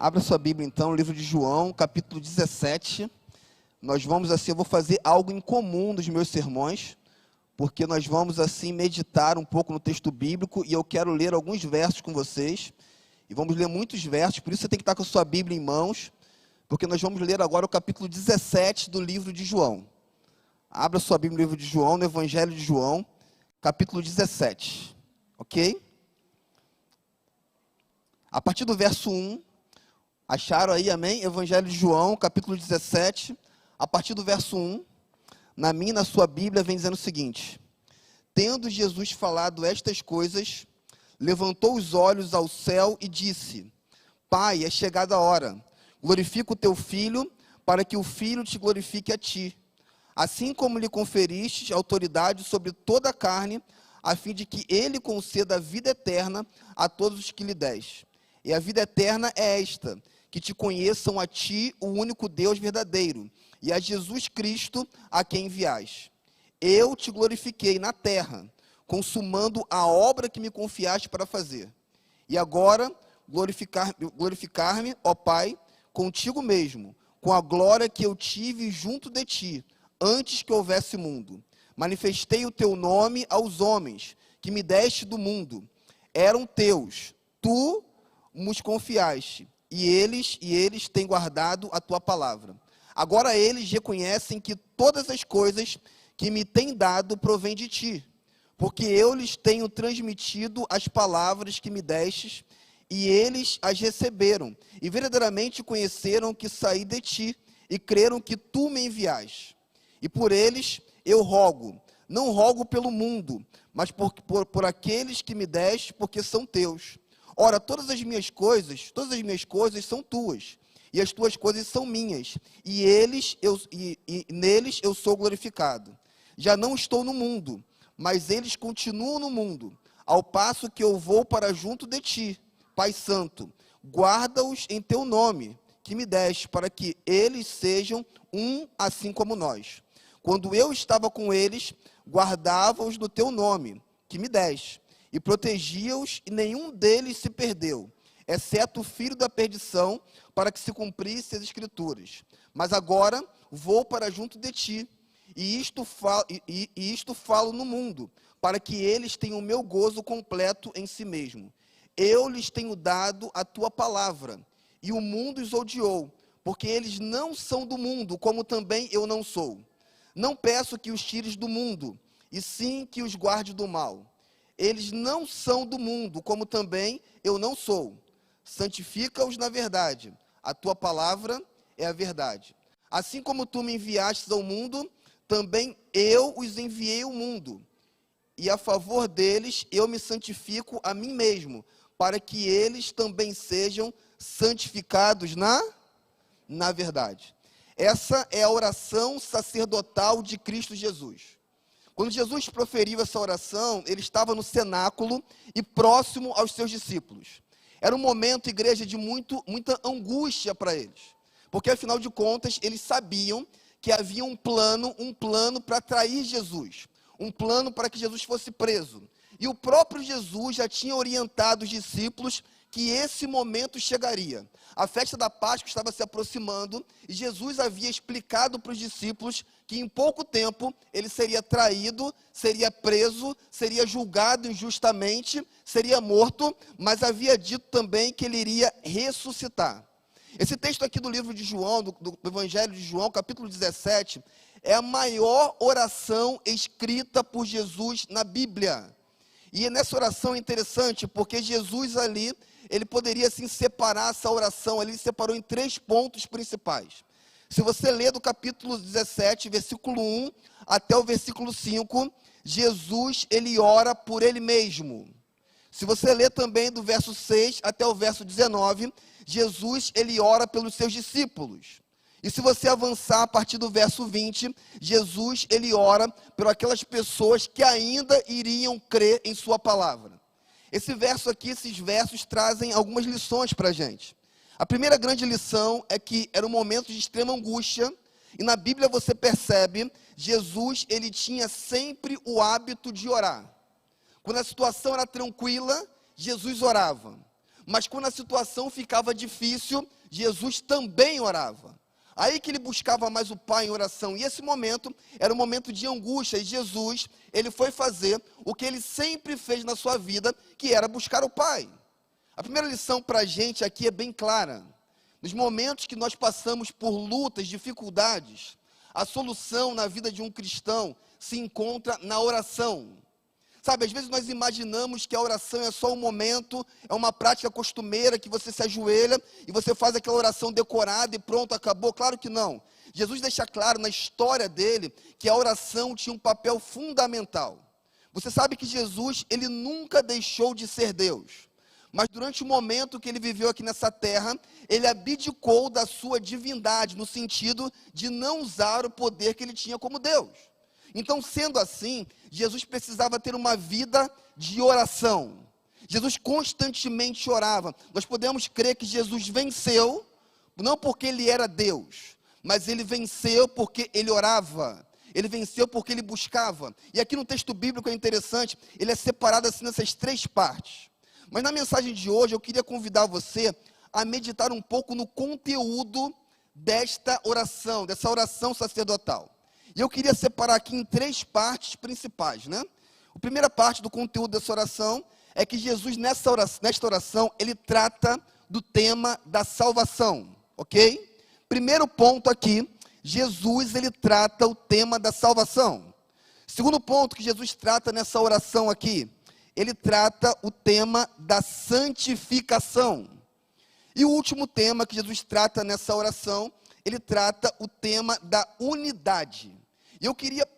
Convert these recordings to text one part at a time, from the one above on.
Abra sua Bíblia, então, no livro de João, capítulo 17. Nós vamos, assim, eu vou fazer algo em comum nos meus sermões, porque nós vamos, assim, meditar um pouco no texto bíblico, e eu quero ler alguns versos com vocês, e vamos ler muitos versos, por isso você tem que estar com a sua Bíblia em mãos, porque nós vamos ler agora o capítulo 17 do livro de João. Abra sua Bíblia no livro de João, no Evangelho de João, capítulo 17, ok? A partir do verso 1, acharam aí, amém? Evangelho de João, capítulo 17, a partir do verso 1, na minha e na sua Bíblia, vem dizendo o seguinte: Tendo Jesus falado estas coisas, levantou os olhos ao céu e disse: Pai, é chegada a hora, glorifica o teu Filho, para que o Filho te glorifique a ti, assim como lhe conferiste autoridade sobre toda a carne, a fim de que ele conceda a vida eterna a todos os que lhe des. E a vida eterna é esta: que te conheçam a ti, o único Deus verdadeiro, e a Jesus Cristo, a quem enviaste. Eu te glorifiquei na terra, consumando a obra que me confiaste para fazer. E agora, glorificar-me, ó Pai, contigo mesmo, com a glória que eu tive junto de ti, antes que houvesse mundo. Manifestei o teu nome aos homens, que me deste do mundo. Eram teus, tu nos confiaste, e eles têm guardado a tua palavra. Agora eles reconhecem que todas as coisas que me têm dado provêm de ti, porque eu lhes tenho transmitido as palavras que me destes, e eles as receberam, e verdadeiramente conheceram que saí de ti, e creram que tu me enviaste. E por eles eu rogo, não rogo pelo mundo, mas por aqueles que me deste, porque são teus. Ora, todas as minhas coisas são tuas, e as tuas coisas são minhas, e neles eu sou glorificado. Já não estou no mundo, mas eles continuam no mundo, ao passo que eu vou para junto de ti. Pai Santo, guarda-os em teu nome, que me deste, para que eles sejam um assim como nós. Quando eu estava com eles, guardava-os no teu nome, que me deste, e protegia-os, e nenhum deles se perdeu, exceto o filho da perdição, para que se cumprisse as Escrituras. Mas agora vou para junto de ti, e isto falo no mundo, para que eles tenham o meu gozo completo em si mesmo. Eu lhes tenho dado a tua palavra, e o mundo os odiou, porque eles não são do mundo, como também eu não sou. Não peço que os tires do mundo, e sim que os guarde do mal. Eles não são do mundo, como também eu não sou. Santifica-os na verdade. A tua palavra é a verdade. Assim como tu me enviastes ao mundo, também eu os enviei ao mundo. E a favor deles eu me santifico a mim mesmo, para que eles também sejam santificados na verdade. Essa é a oração sacerdotal de Cristo Jesus. Quando Jesus proferiu essa oração, ele estava no cenáculo e próximo aos seus discípulos. Era um momento, igreja, de muita angústia para eles. Porque, afinal de contas, eles sabiam que havia um plano para trair Jesus. Um plano para que Jesus fosse preso. E o próprio Jesus já tinha orientado os discípulos que esse momento chegaria. A festa da Páscoa estava se aproximando e Jesus havia explicado para os discípulos que em pouco tempo ele seria traído, seria preso, seria julgado injustamente, seria morto, mas havia dito também que ele iria ressuscitar. Esse texto aqui do livro de João, do Evangelho de João, capítulo 17, é a maior oração escrita por Jesus na Bíblia. E nessa oração é interessante, porque Jesus ali, ele poderia assim separar essa oração, ele separou em 3 pontos principais. Se você ler do capítulo 17, versículo 1 até o versículo 5, Jesus, ele ora por ele mesmo. Se você ler também do verso 6 até o verso 19, Jesus, ele ora pelos seus discípulos. E se você avançar a partir do verso 20, Jesus, ele ora por aquelas pessoas que ainda iriam crer em sua palavra. Esses versos trazem algumas lições para a gente. A primeira grande lição é que era um momento de extrema angústia, e na Bíblia você percebe, Jesus, ele tinha sempre o hábito de orar. Quando a situação era tranquila, Jesus orava. Mas quando a situação ficava difícil, Jesus também orava. Aí que ele buscava mais o Pai em oração. E esse momento era um momento de angústia. E Jesus, ele foi fazer o que ele sempre fez na sua vida, que era buscar o Pai. A primeira lição para a gente aqui é bem clara. Nos momentos que nós passamos por lutas, dificuldades, a solução na vida de um cristão se encontra na oração. Sabe, às vezes nós imaginamos que a oração é só um momento, é uma prática costumeira que você se ajoelha e você faz aquela oração decorada e pronto, acabou. Claro que não. Jesus deixa claro na história dele que a oração tinha um papel fundamental. Você sabe que Jesus, ele nunca deixou de ser Deus. Mas durante o momento que ele viveu aqui nessa terra, ele abdicou da sua divindade, no sentido de não usar o poder que ele tinha como Deus. Então, sendo assim, Jesus precisava ter uma vida de oração. Jesus constantemente orava. Nós podemos crer que Jesus venceu, não porque ele era Deus, mas ele venceu porque ele orava. Ele venceu porque ele buscava. E aqui no texto bíblico é interessante, ele é separado assim nessas três partes. Mas na mensagem de hoje eu queria convidar você a meditar um pouco no conteúdo desta oração, dessa oração sacerdotal. E eu queria separar aqui em três partes principais, né? A primeira parte do conteúdo dessa oração é que Jesus, nesta oração, ele trata do tema da salvação, ok? Primeiro ponto aqui, Jesus, ele trata o tema da salvação. Segundo ponto que Jesus trata nessa oração aqui, ele trata o tema da santificação. E o último tema que Jesus trata nessa oração, ele trata o tema da unidade. E eu queria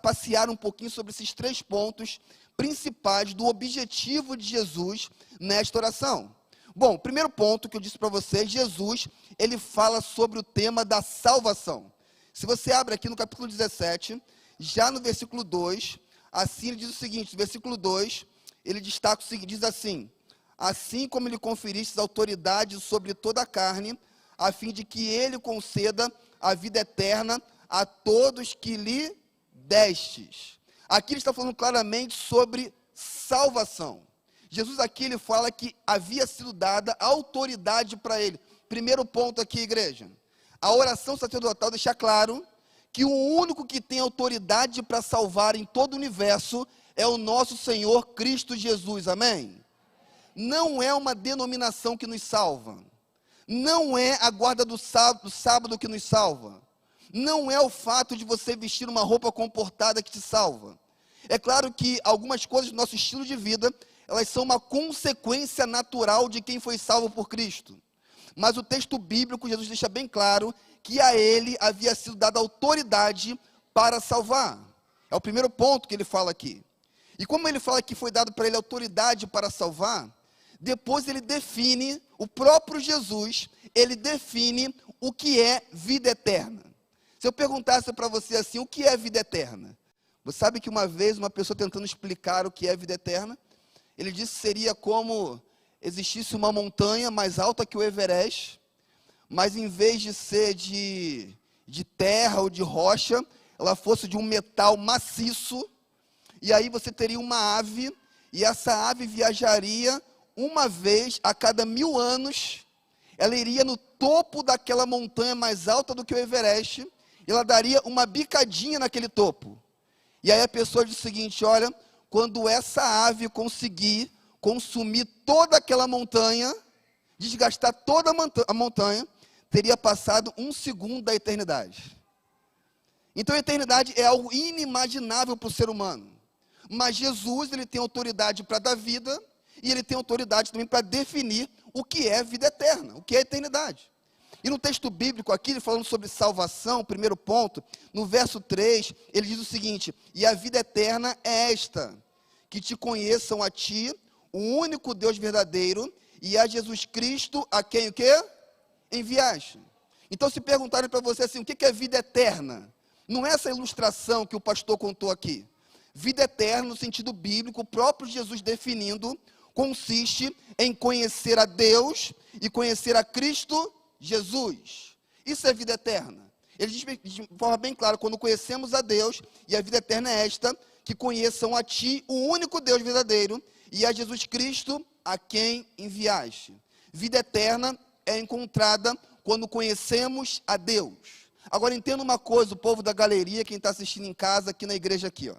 passear um pouquinho sobre esses três pontos principais do objetivo de Jesus nesta oração. Bom, o primeiro ponto que eu disse para vocês, Jesus, ele fala sobre o tema da salvação. Se você abre aqui no capítulo 17, já no versículo 2, assim ele diz o seguinte, no versículo 2, ele destaca o seguinte, diz assim: assim como lhe conferistes autoridade sobre toda a carne, a fim de que ele conceda a vida eterna a todos que lhe destes. Aqui ele está falando claramente sobre salvação. Jesus aqui ele fala que havia sido dada autoridade para ele. Primeiro ponto aqui, igreja. A oração sacerdotal deixa claro que o único que tem autoridade para salvar em todo o universo é o nosso Senhor Cristo Jesus. Amém? Não é uma denominação que nos salva. Não é a guarda do sábado que nos salva. Não é o fato de você vestir uma roupa comportada que te salva. É claro que algumas coisas do nosso estilo de vida, elas são uma consequência natural de quem foi salvo por Cristo. Mas o texto bíblico, Jesus deixa bem claro que a ele havia sido dada autoridade para salvar. É o primeiro ponto que ele fala aqui. E como ele fala que foi dado para ele autoridade para salvar, depois ele define, o próprio Jesus, ele define o que é vida eterna. Se eu perguntasse para você assim, o que é vida eterna? Você sabe que uma vez uma pessoa tentando explicar o que é vida eterna, ele disse que seria como existisse uma montanha mais alta que o Everest, mas em vez de ser de terra ou de rocha, ela fosse de um metal maciço, e aí você teria uma ave, e essa ave viajaria uma vez a cada 1000 anos, ela iria no topo daquela montanha mais alta do que o Everest, e ela daria uma bicadinha naquele topo. E aí a pessoa diz o seguinte, olha, quando essa ave conseguir consumir toda aquela montanha, desgastar toda a montanha, teria passado 1 segundo da eternidade. Então a eternidade é algo inimaginável para o ser humano. Mas Jesus, ele tem autoridade para dar vida, e ele tem autoridade também para definir o que é vida eterna, o que é eternidade. E no texto bíblico aqui, ele falando sobre salvação, primeiro ponto, no verso 3, ele diz o seguinte: e a vida eterna é esta, que te conheçam a ti, o único Deus verdadeiro, e a Jesus Cristo, a quem o quê? Enviaste. Então, se perguntarem para você assim, o que é vida eterna? Não é essa ilustração que o pastor contou aqui. Vida eterna, no sentido bíblico, o próprio Jesus definindo, consiste em conhecer a Deus e conhecer a Cristo Jesus. Isso é vida eterna. Ele diz de forma bem clara, quando conhecemos a Deus, e a vida eterna é esta, que conheçam a ti, o único Deus verdadeiro, e a Jesus Cristo, a quem enviaste. Vida eterna é encontrada quando conhecemos a Deus. Agora entenda uma coisa, o povo da galeria, quem está assistindo em casa, aqui na igreja aqui, ó.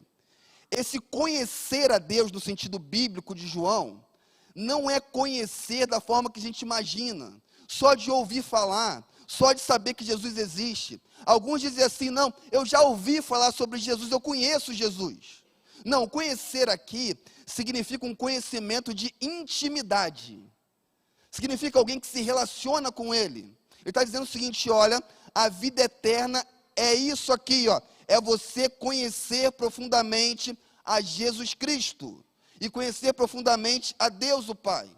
Esse conhecer a Deus, no sentido bíblico de João, não é conhecer da forma que a gente imagina, só de ouvir falar, só de saber que Jesus existe. Alguns dizem assim, não, eu já ouvi falar sobre Jesus, eu conheço Jesus. Não, conhecer aqui significa um conhecimento de intimidade. Significa alguém que se relaciona com Ele. Ele está dizendo o seguinte, olha, a vida eterna é isso aqui, ó. É você conhecer profundamente a Jesus Cristo. E conhecer profundamente a Deus o Pai.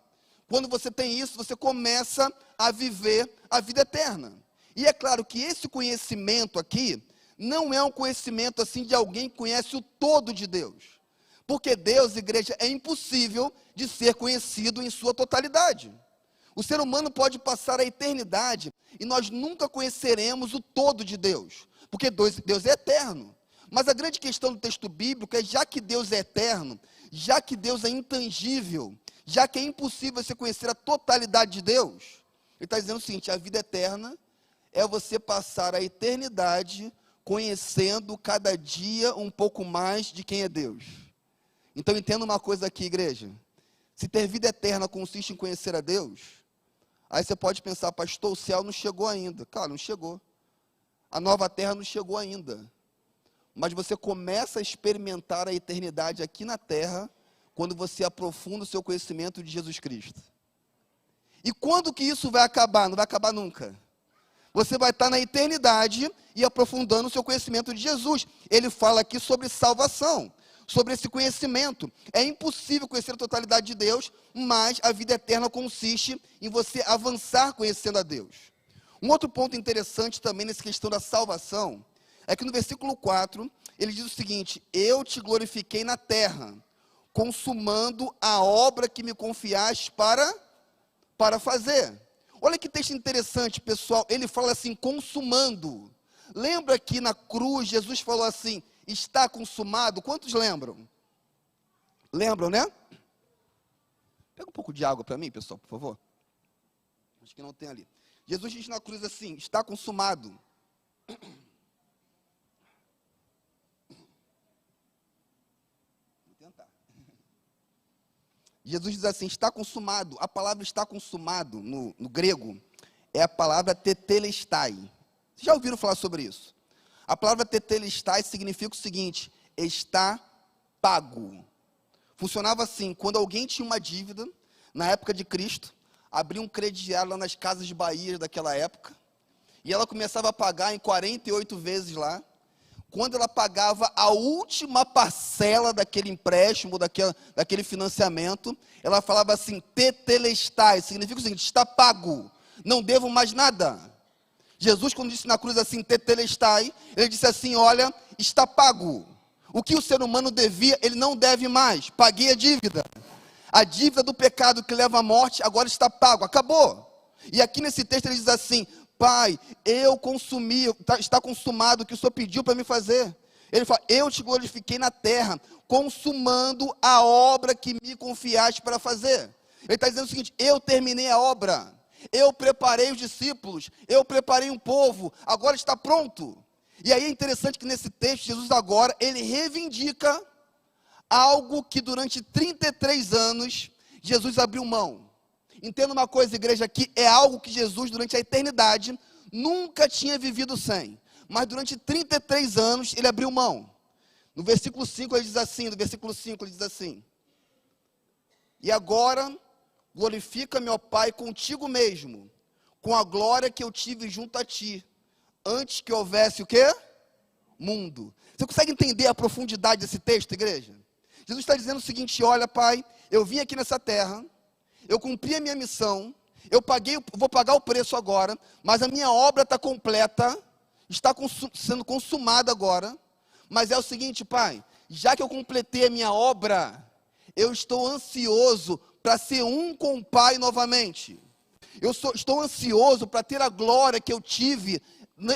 Quando você tem isso, você começa a viver a vida eterna. E é claro que esse conhecimento aqui, não é um conhecimento assim de alguém que conhece o todo de Deus. Porque Deus, igreja, é impossível de ser conhecido em sua totalidade. O ser humano pode passar a eternidade e nós nunca conheceremos o todo de Deus, porque Deus é eterno. Mas a grande questão do texto bíblico é, já que Deus é eterno, já que Deus é intangível, já que é impossível você conhecer a totalidade de Deus, ele está dizendo o seguinte, a vida eterna é você passar a eternidade conhecendo cada dia um pouco mais de quem é Deus. Então entenda uma coisa aqui, igreja, se ter vida eterna consiste em conhecer a Deus, aí você pode pensar, pastor, o céu não chegou ainda. Claro, não chegou. A nova terra não chegou ainda. Mas você começa a experimentar a eternidade aqui na terra, quando você aprofunda o seu conhecimento de Jesus Cristo. E quando que isso vai acabar? Não vai acabar nunca. Você vai estar na eternidade e aprofundando o seu conhecimento de Jesus. Ele fala aqui sobre salvação, sobre esse conhecimento. É impossível conhecer a totalidade de Deus, mas a vida eterna consiste em você avançar conhecendo a Deus. Um outro ponto interessante também nessa questão da salvação, é que no versículo 4, ele diz o seguinte, eu te glorifiquei na terra, consumando a obra que me confiaste para fazer. Olha que texto interessante, pessoal, ele fala assim, consumando. Lembra que na cruz, Jesus falou assim, está consumado? Quantos lembram? Lembram, né? Pega um pouco de água para mim, pessoal, por favor. Acho que não tem ali. Jesus diz na cruz assim, está consumado. Vou tentar. Jesus diz assim, está consumado. A palavra está consumado, no grego, é a palavra tetelestai. Vocês já ouviram falar sobre isso? A palavra tetelestai significa o seguinte, está pago. Funcionava assim, quando alguém tinha uma dívida, na época de Cristo, abria um crediário lá nas casas de Bahia daquela época, e ela começava a pagar em 48 vezes lá. Quando ela pagava a última parcela daquele empréstimo, daquele financiamento, ela falava assim, tetelestai, significa o seguinte, está pago, não devo mais nada. Jesus, quando disse na cruz assim, tetelestai, ele disse assim, olha, está pago. O que o ser humano devia, ele não deve mais, paguei a dívida. A dívida do pecado que leva à morte, agora está pago, acabou. E aqui nesse texto ele diz assim, Pai, eu consumi, está consumado o que o Senhor pediu para me fazer. Ele fala, eu te glorifiquei na terra, consumando a obra que me confiaste para fazer. Ele está dizendo o seguinte, eu terminei a obra, eu preparei os discípulos, eu preparei um povo, agora está pronto. E aí é interessante que nesse texto, Jesus agora, ele reivindica algo que durante 33 anos, Jesus abriu mão. Entenda uma coisa, igreja, aqui é algo que Jesus, durante a eternidade, nunca tinha vivido sem. Mas durante 33 anos, ele abriu mão. No versículo 5, ele diz assim, e agora, glorifica meu Pai contigo mesmo, com a glória que eu tive junto a ti, antes que houvesse o quê? Mundo. Você consegue entender a profundidade desse texto, igreja? Jesus está dizendo o seguinte, olha, Pai, eu vim aqui nessa terra, eu cumpri a minha missão, vou pagar o preço agora, mas a minha obra está completa, está sendo consumada agora, mas é o seguinte, Pai, já que eu completei a minha obra, eu estou ansioso para ser um com o Pai novamente. Estou ansioso para ter a glória que eu tive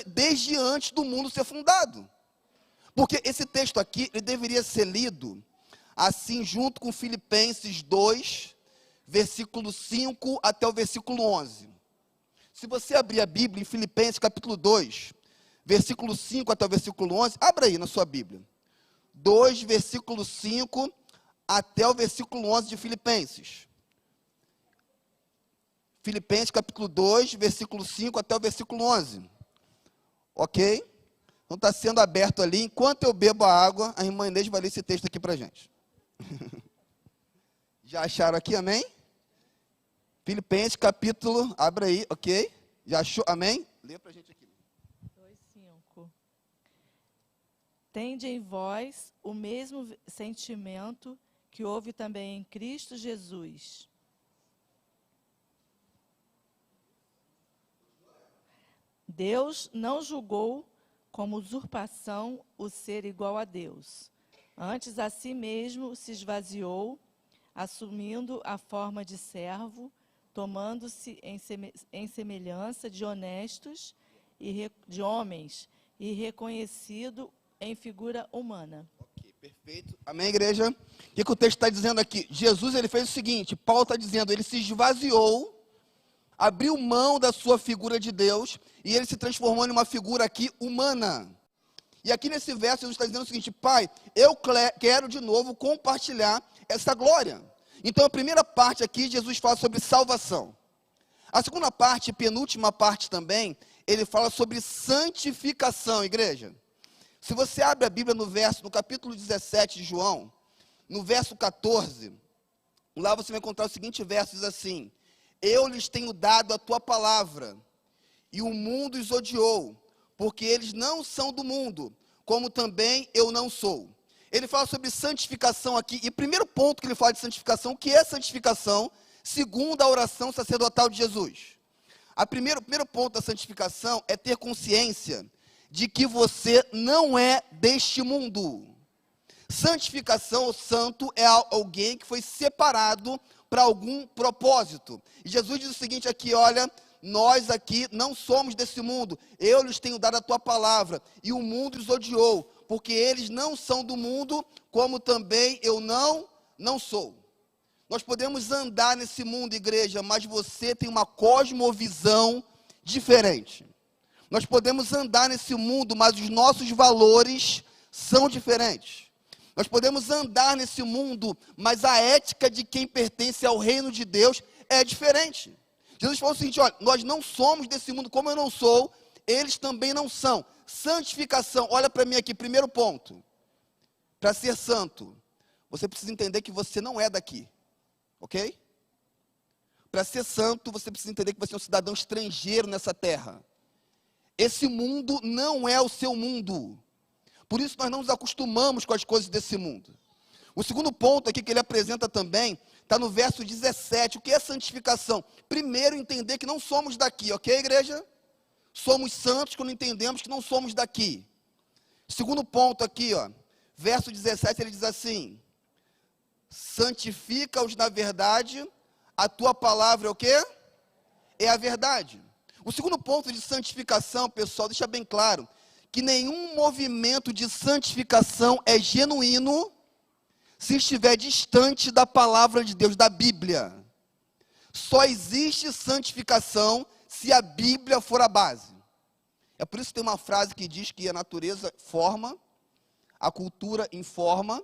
desde antes do mundo ser fundado. Porque esse texto aqui, ele deveria ser lido assim junto com Filipenses 2, versículo 5 até o versículo 11. Se você abrir a Bíblia em Filipenses capítulo 2, versículo 5 até o versículo 11, abra aí na sua Bíblia. 2, versículo 5 até o versículo 11 de Filipenses. Filipenses capítulo 2, versículo 5 até o versículo 11. Ok? Então está sendo aberto ali. Enquanto eu bebo a água, a irmã Inês vai ler esse texto aqui para a gente. Já acharam aqui, amém? Filipenses capítulo, abra aí, ok? Já achou, amém? Lê para a gente aqui. 2:5. Tende em vós o mesmo sentimento que houve também em Cristo Jesus. Deus não julgou como usurpação o ser igual a Deus. Antes a si mesmo se esvaziou, assumindo a forma de servo, tomando-se em semelhança de honestos e de homens, e reconhecido em figura humana. Ok, perfeito. Amém, igreja? O que o texto está dizendo aqui? Jesus, ele fez o seguinte, Paulo está dizendo, ele se esvaziou, abriu mão da sua figura de Deus, e ele se transformou em uma figura aqui humana. E aqui nesse verso, Jesus está dizendo o seguinte, Pai, eu quero de novo compartilhar essa glória. Então, a primeira parte aqui, Jesus fala sobre salvação. A segunda parte, penúltima parte também, ele fala sobre santificação, igreja. Se você abre a Bíblia no capítulo 17 de João, no verso 14, lá você vai encontrar o seguinte verso, diz assim, eu lhes tenho dado a tua palavra, e o mundo os odiou, porque eles não são do mundo, como também eu não sou. Ele fala sobre santificação aqui, e o primeiro ponto que ele fala de santificação, o que é santificação, segundo a oração sacerdotal de Jesus. O primeiro ponto da santificação é ter consciência de que você não é deste mundo. Santificação, ou santo, é alguém que foi separado para algum propósito. E Jesus diz o seguinte aqui, olha, nós aqui não somos desse mundo, eu lhes tenho dado a tua palavra, e o mundo os odiou, porque eles não são do mundo, como também eu não sou. Nós podemos andar nesse mundo, igreja, mas você tem uma cosmovisão diferente. Nós podemos andar nesse mundo, mas os nossos valores são diferentes. Nós podemos andar nesse mundo, mas a ética de quem pertence ao reino de Deus é diferente. Jesus falou o seguinte, olha, nós não somos desse mundo, como eu não sou, eles também não são. Santificação, olha para mim aqui, primeiro ponto. Para ser santo, você precisa entender que você não é daqui, ok? Para ser santo, você precisa entender que você é um cidadão estrangeiro nessa terra. Esse mundo não é o seu mundo. Por isso nós não nos acostumamos com as coisas desse mundo. O segundo ponto aqui que ele apresenta também, está no verso 17, o que é santificação? Primeiro, entender que não somos daqui, ok, igreja? Somos santos quando entendemos que não somos daqui. Segundo ponto aqui, ó, verso 17, ele diz assim, santifica-os na verdade, a tua palavra é o quê? É a verdade. O segundo ponto de santificação, pessoal, deixa bem claro, que nenhum movimento de santificação é genuíno se estiver distante da palavra de Deus, da Bíblia. Só existe santificação se a Bíblia for a base. É por isso que tem uma frase que diz que a natureza forma, a cultura informa,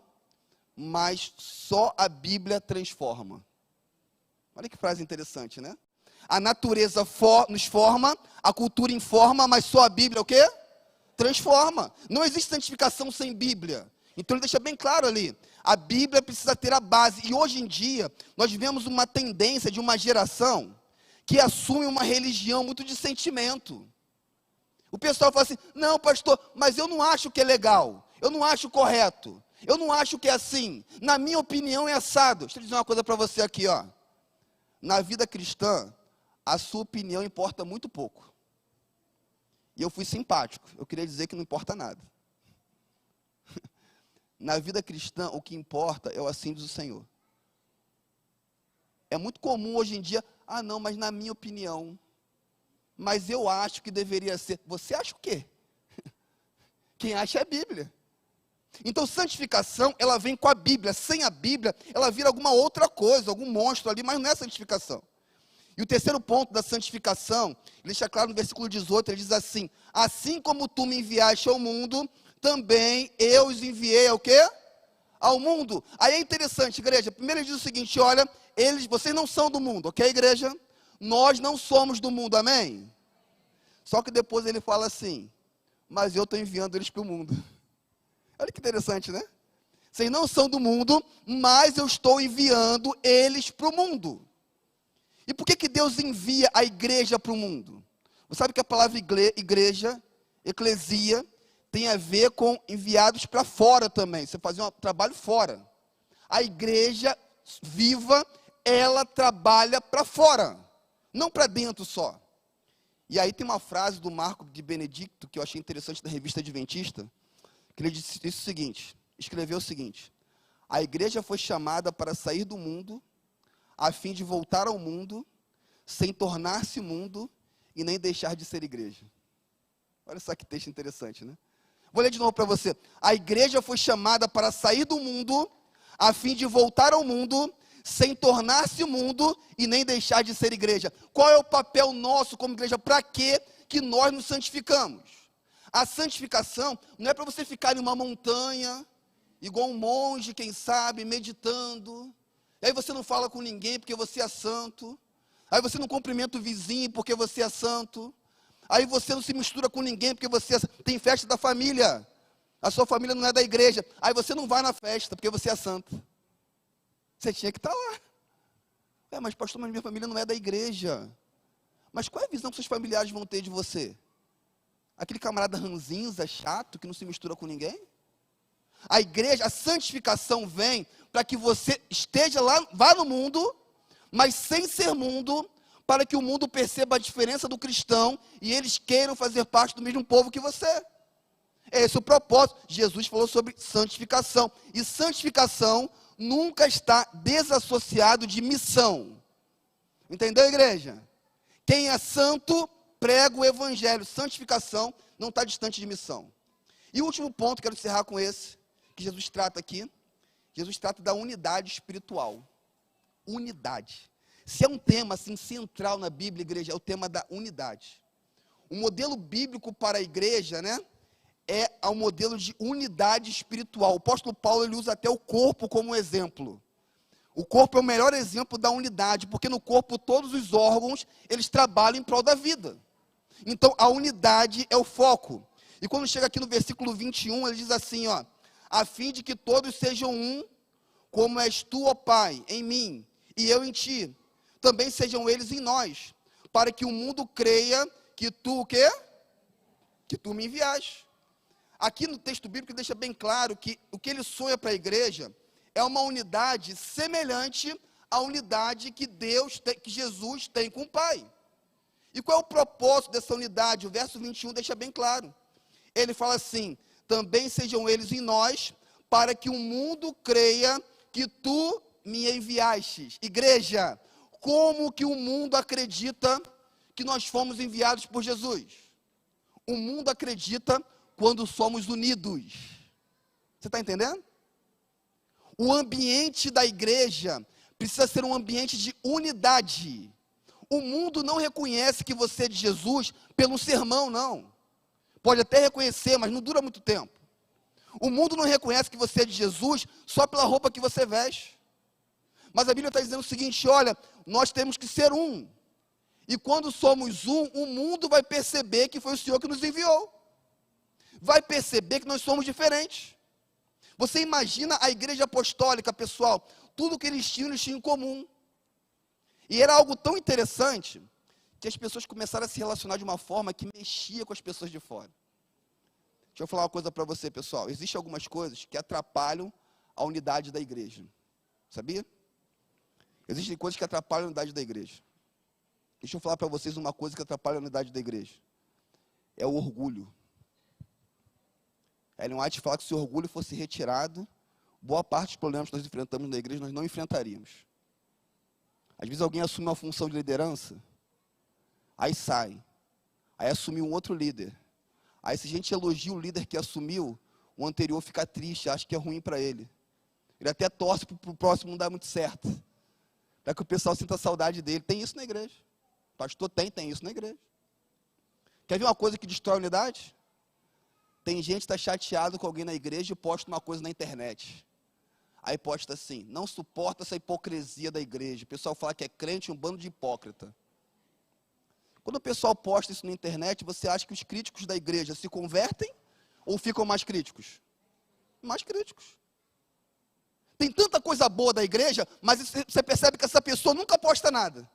mas só a Bíblia transforma. Olha que frase interessante, né? A natureza nos forma, a cultura informa, mas só a Bíblia o quê? Transforma. Não existe santificação sem Bíblia. Então ele deixa bem claro ali, a Bíblia precisa ter a base. E hoje em dia, nós vivemos uma tendência de uma geração que assume uma religião muito de sentimento. O pessoal fala assim, não pastor, mas eu não acho que é legal, eu não acho correto, eu não acho que é assim, na minha opinião é assado. Deixa eu dizer uma coisa para você aqui, ó. Na vida cristã, a sua opinião importa muito pouco. E eu fui simpático, eu queria dizer que não importa nada. Na vida cristã, o que importa é o assim diz o Senhor. É muito comum hoje em dia, não, mas na minha opinião, mas eu acho que deveria ser. Você acha o quê? Quem acha é a Bíblia. Então, santificação, ela vem com a Bíblia. Sem a Bíblia, ela vira alguma outra coisa, algum monstro ali, mas não é santificação. E o terceiro ponto da santificação, ele deixa claro no versículo 18, ele diz assim: assim como tu me enviaste ao mundo, também eu os enviei ao quê? Ao mundo. Aí é interessante, igreja. Primeiro ele diz o seguinte: olha, vocês não são do mundo, ok, igreja? Nós não somos do mundo, amém? Só que depois ele fala assim: mas eu estou enviando eles para o mundo. Olha que interessante, né? Vocês não são do mundo, mas eu estou enviando eles para o mundo. E por que Deus envia a igreja para o mundo? Você sabe que a palavra igreja, eclesia, tem a ver com enviados para fora também. Você fazia um trabalho fora. A igreja viva, ela trabalha para fora, não para dentro só. E aí tem uma frase do Marco de Benedicto, que eu achei interessante, da revista Adventista, que ele disse o seguinte, escreveu o seguinte: a igreja foi chamada para sair do mundo, a fim de voltar ao mundo, sem tornar-se mundo e nem deixar de ser igreja. Olha só que texto interessante, né? Vou ler de novo para você. A igreja foi chamada para sair do mundo, a fim de voltar ao mundo, sem tornar-se mundo e nem deixar de ser igreja. Qual é o papel nosso como igreja? Para que nós nos santificamos? A santificação não é para você ficar em uma montanha, igual um monge, quem sabe, meditando. E aí você não fala com ninguém porque você é santo. Aí você não cumprimenta o vizinho porque você é santo. Aí você não se mistura com ninguém porque você tem festa da família. A sua família não é da igreja. Aí você não vai na festa porque você é santo. Você tinha que estar lá. Mas pastor, mas minha família não é da igreja. Mas qual é a visão que seus familiares vão ter de você? Aquele camarada ranzinza, chato, que não se mistura com ninguém? A igreja, a santificação vem para que você esteja lá, vá no mundo, mas sem ser mundo, para que o mundo perceba a diferença do cristão e eles queiram fazer parte do mesmo povo que você. Esse é o propósito. Jesus falou sobre santificação. E santificação nunca está desassociado de missão. Entendeu, igreja? Quem é santo, prega o evangelho. Santificação não está distante de missão. E o último ponto, quero encerrar com esse, que Jesus trata aqui. Jesus trata da unidade espiritual. Unidade. Se é um tema assim central na Bíblia, igreja, é o tema da unidade. O modelo bíblico para a igreja, né, é o modelo de unidade espiritual. O apóstolo Paulo, ele usa até o corpo como exemplo. O corpo é o melhor exemplo da unidade, porque no corpo todos os órgãos, eles trabalham em prol da vida. Então, a unidade é o foco. E quando chega aqui no versículo 21, ele diz assim, ó: a fim de que todos sejam um, como és tu, ó Pai, em mim, e eu em ti, também sejam eles em nós, para que o mundo creia que tu, o quê? Que tu me enviaste. Aqui no texto bíblico deixa bem claro que o que ele sonha para a igreja é uma unidade semelhante à unidade que que Jesus tem com o Pai. E qual é o propósito dessa unidade? O verso 21 deixa bem claro. Ele fala assim: também sejam eles em nós, para que o mundo creia que tu me enviastes. Igreja, como que o mundo acredita que nós fomos enviados por Jesus? O mundo acredita quando somos unidos. Você está entendendo? O ambiente da igreja precisa ser um ambiente de unidade. O mundo não reconhece que você é de Jesus pelo sermão, não. Pode até reconhecer, mas não dura muito tempo. O mundo não reconhece que você é de Jesus só pela roupa que você veste. Mas a Bíblia está dizendo o seguinte: olha, nós temos que ser um. E quando somos um, o mundo vai perceber que foi o Senhor que nos enviou. Vai perceber que nós somos diferentes. Você imagina a igreja apostólica, pessoal, tudo que eles tinham em comum. E era algo tão interessante, que as pessoas começaram a se relacionar de uma forma que mexia com as pessoas de fora. Deixa eu falar uma coisa para você, pessoal. Existem algumas coisas que atrapalham a unidade da igreja. Sabia? Existem coisas que atrapalham a unidade da igreja. Deixa eu falar para vocês uma coisa que atrapalha a unidade da igreja. É o orgulho. Ellen White fala que se o orgulho fosse retirado, boa parte dos problemas que nós enfrentamos na igreja, nós não enfrentaríamos. Às vezes alguém assume uma função de liderança, aí sai, aí assumiu um outro líder. Aí se a gente elogia o líder que assumiu, o anterior fica triste, acha que é ruim para ele. Ele até torce para o próximo não dar muito certo, para que o pessoal sinta saudade dele. Tem isso na igreja. Pastor, tem isso na igreja. Quer ver uma coisa que destrói a unidade? Tem gente que está chateado com alguém na igreja e posta uma coisa na internet. Aí posta assim: não suporta essa hipocrisia da igreja. O pessoal fala que é crente, um bando de hipócrita. Quando o pessoal posta isso na internet, você acha que os críticos da igreja se convertem ou ficam mais críticos? Mais críticos. Tem tanta coisa boa da igreja, mas você percebe que essa pessoa nunca posta nada.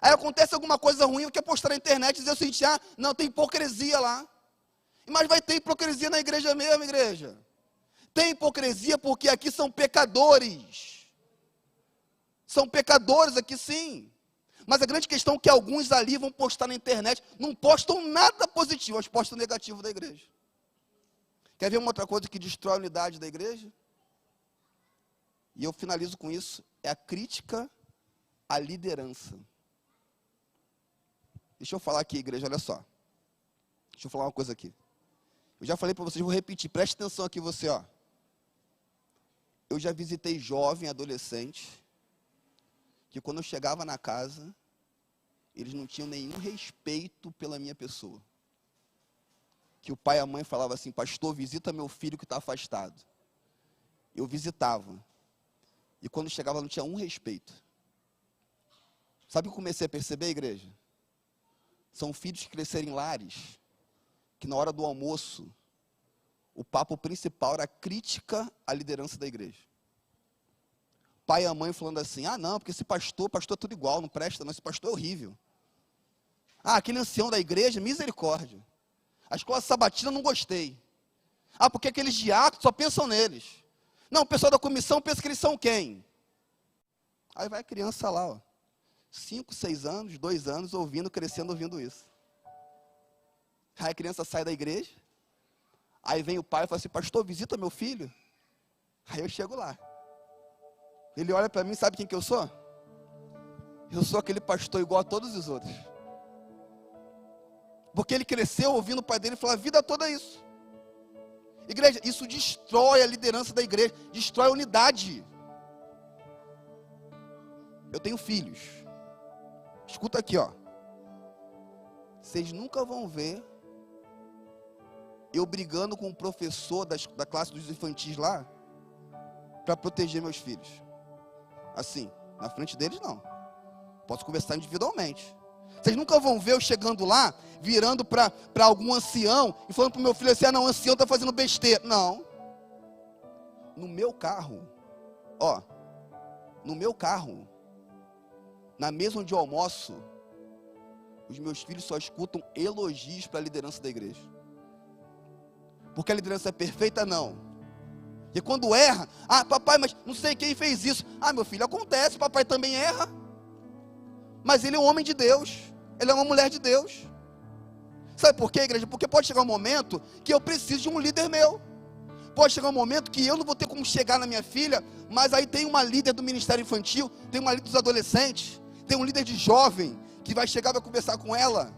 Aí acontece alguma coisa ruim, quer postar na internet e dizer o seguinte: ah, não, tem hipocrisia lá. Mas vai ter hipocrisia na igreja mesmo, igreja. Tem hipocrisia porque aqui são pecadores. São pecadores aqui, sim. Mas a grande questão é que alguns ali vão postar na internet, não postam nada positivo, mas postam negativo da igreja. Quer ver uma outra coisa que destrói a unidade da igreja? E eu finalizo com isso, é a crítica à liderança. Deixa eu falar aqui, igreja, olha só. Deixa eu falar uma coisa aqui. Eu já falei para vocês, vou repetir, preste atenção aqui você, ó. Eu já visitei jovem, adolescente, que quando eu chegava na casa, eles não tinham nenhum respeito pela minha pessoa. Que o pai e a mãe falavam assim: pastor, visita meu filho que está afastado. Eu visitava. E quando chegava não tinha um respeito. Sabe o que eu comecei a perceber, igreja? São filhos que cresceram em lares, que na hora do almoço, o papo principal era a crítica à liderança da igreja. Pai e a mãe falando assim: ah não, porque esse pastor é tudo igual, não presta não, esse pastor é horrível. Ah, aquele ancião da igreja, misericórdia. A escola sabatina não gostei. Ah, porque aqueles diáconos só pensam neles. Não, o pessoal da comissão pensa que eles são quem? Aí vai a criança lá, ó, 5, 6 anos, 2 anos, ouvindo, crescendo, ouvindo isso. Aí a criança sai da igreja, aí vem o pai e fala assim: pastor, visita meu filho. Aí eu chego lá. Ele olha para mim, sabe quem que eu sou? Eu sou aquele pastor igual a todos os outros. Porque ele cresceu ouvindo o pai dele falar a vida toda isso. Igreja, isso destrói a liderança da igreja, destrói a unidade. Eu tenho filhos. Escuta aqui, ó. Vocês nunca vão ver eu brigando com o professor da classe dos infantis lá, para proteger meus filhos. Assim, na frente deles não. Posso conversar individualmente. Vocês nunca vão ver eu chegando lá, virando para algum ancião e falando para o meu filho assim: ah não, o ancião está fazendo besteira. Não. No meu carro, ó, no meu carro, na mesa onde eu almoço, os meus filhos só escutam elogios para a liderança da igreja. Porque a liderança é perfeita? Não. E quando erra: ah, papai, mas não sei quem fez isso. Ah, meu filho, acontece, papai também erra. Mas ele é um homem de Deus, ele é uma mulher de Deus. Sabe por quê, igreja? Porque pode chegar um momento que eu preciso de um líder meu. Pode chegar um momento que eu não vou ter como chegar na minha filha, mas aí tem uma líder do ministério infantil, tem uma líder dos adolescentes, tem um líder de jovem, que vai chegar, vai conversar com ela,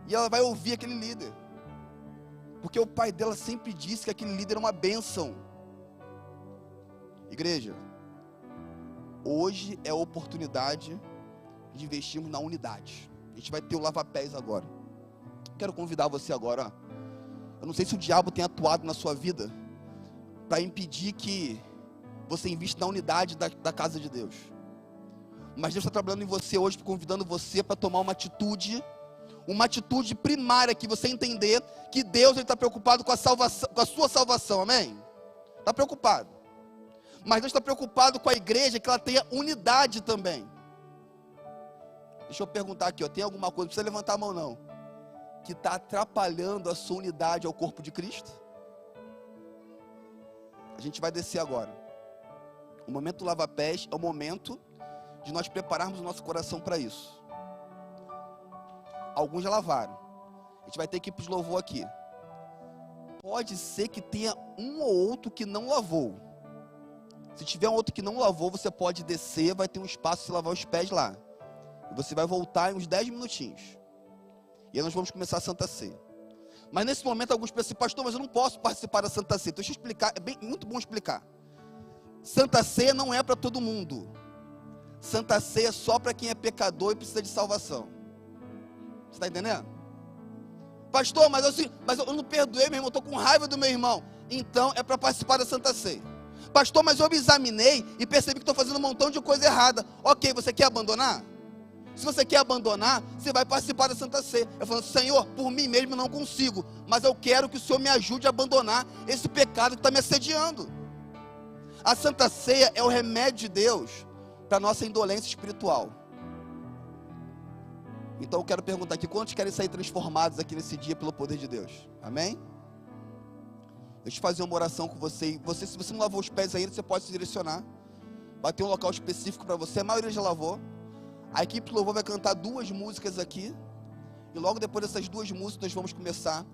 e ela vai ouvir aquele líder. Porque o pai dela sempre disse que aquele líder é uma bênção. Igreja, hoje é a oportunidade de investirmos na unidade. A gente vai ter o lava-pés agora. Quero convidar você agora, ó. Eu não sei se o diabo tem atuado na sua vida para impedir que você invista na unidade da casa de Deus. Mas Deus está trabalhando em você hoje, convidando você para tomar uma atitude primária, que você entender que Deus está preocupado com a salvação, com a sua salvação, amém? Está preocupado. Mas Deus está preocupado com a igreja, que ela tenha unidade também. Deixa eu perguntar aqui, ó, tem alguma coisa, não precisa levantar a mão não, que está atrapalhando a sua unidade ao corpo de Cristo? A gente vai descer agora. O momento do lava-pés é o momento de nós prepararmos o nosso coração para isso. Alguns já lavaram. A gente vai ter que ir para os louvor aqui. Pode ser que tenha um ou outro que não lavou. Se tiver um outro que não lavou, você pode descer, vai ter um espaço para lavar os pés lá. E você vai voltar em uns 10 minutinhos. E aí nós vamos começar a Santa Ceia. Mas nesse momento alguns pensam assim, pastor, mas eu não posso participar da Santa Ceia. Deixa eu explicar, muito bom explicar. Santa Ceia não é para todo mundo. Santa Ceia é só para quem é pecador e precisa de salvação. Você está entendendo? Pastor, mas eu não perdoei meu irmão, estou com raiva do meu irmão. Então é para participar da Santa Ceia. Pastor, mas eu me examinei e percebi que estou fazendo um montão de coisa errada. Ok, você quer abandonar? Se você quer abandonar, você vai participar da Santa Ceia. Eu falo, Senhor, por mim mesmo não consigo, mas eu quero que o Senhor me ajude a abandonar esse pecado que está me assediando. A Santa Ceia é o remédio de Deus para a nossa indolência espiritual. Então eu quero perguntar aqui, quantos querem sair transformados aqui nesse dia pelo poder de Deus? Amém? Deixa eu fazer uma oração com você. Se você não lavou os pés ainda, você pode se direcionar. Vai ter um local específico para você, a maioria já lavou. A equipe do louvor vai cantar 2 músicas aqui. E logo depois dessas 2 músicas, nós vamos começar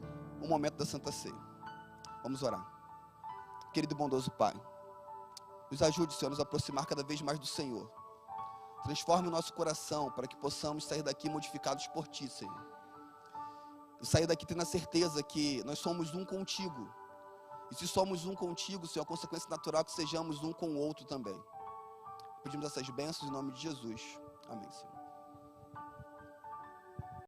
o momento da Santa Ceia. Vamos orar. Querido e bondoso Pai, nos ajude, Senhor, a nos aproximar cada vez mais do Senhor. Transforme o nosso coração para que possamos sair daqui modificados por Ti, Senhor. E sair daqui tendo a certeza que nós somos um contigo. E se somos um contigo, Senhor, a consequência natural é que sejamos um com o outro também. Pedimos essas bênçãos em nome de Jesus. Amém, Senhor.